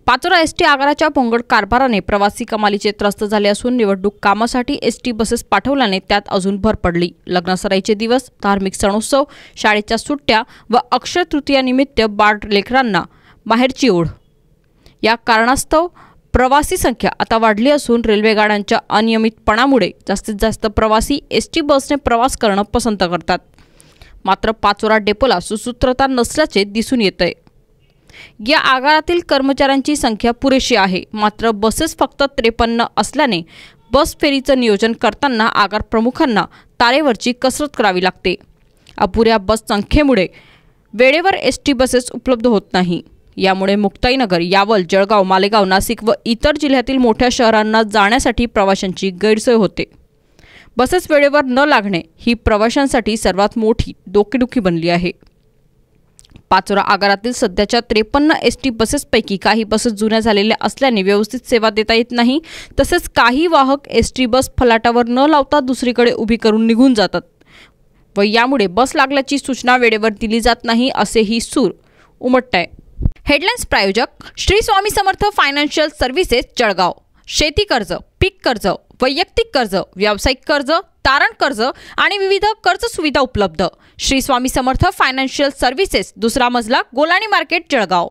Pachora ST आगाराच्या पोंगड कारभाराने प्रवासी कमालीचे त्रस्त झाले असून निवडणूक कामासाठी एसटी बसेस पाठवल्याने त्यात अजून भर पडली। लग्नसराईचे दिवस, धार्मिक सणोत्सव, शाळेच्या सुट्ट्या व अक्षय तृतीयानिमित्त बाळ लेकरांना माहेरची ओढ या कारणास्तव प्रवासी संख्या आता वाढली असून रेल्वे गाड्यांच्या अनियमितपणामुळे जास्तीत जास्त प्रवासी एसटी बसने प्रवास करणं पसंत करतात। मात्र पाचोरा डेपोला सुसूत्रता नसल्याचे दिसून येतंय। या आगारातील कर्मचाऱ्यांची संख्या पुरेशी आहे, मात्र बसेस फक्त 53 असल्याने बस फेरीचं नियोजन करताना आगार प्रमुखांना तारेवरची कसरत करावी लागते। अपुऱ्या बस संख्येमुळे वेळेवर एसटी बसेस उपलब्ध होत नाही। यामुळे मुक्ताईनगर, यावल, जळगाव, मालेगाव, नाशिक व इतर जिल्ह्यातील मोठ्या शहरांना जाण्यासाठी प्रवाशांची गैरसोय होते। बसेस वेळेवर न लागणे ही प्रवाशांसाठी सर्वात मोठी डोकेदुखी बनली आहे। पाचोरा आगारातील सध्याच्या 53 एसटी बसेसपैकी काही बसेस जुन्या झालेल्या असल्याने व्यवस्थित सेवा देता येत नाही। तसेच काही वाहक एसटी बस फलाटावर न लावता दुसरीकडे उभी करून निघून जातात व यामुळे बस लागल्याची सूचना वेळेवर दिली जात नाही, असेही सूर उमटत आहे। हेडलाइन्स प्रायोजक श्री स्वामी समर्थ फायनान्शियल सर्व्हिसेस जळगाव। शेती कर्ज, पीक कर्ज, वैयक्तिक कर्ज, व्यावसायिक कर्ज, तारण कर्ज आणि विविध कर्ज सुविधा उपलब्ध। श्री स्वामी समर्थ फायनान्शियल सर्व्हिसेस, दुसरा मजला, गोलाणी मार्केट, जळगाव।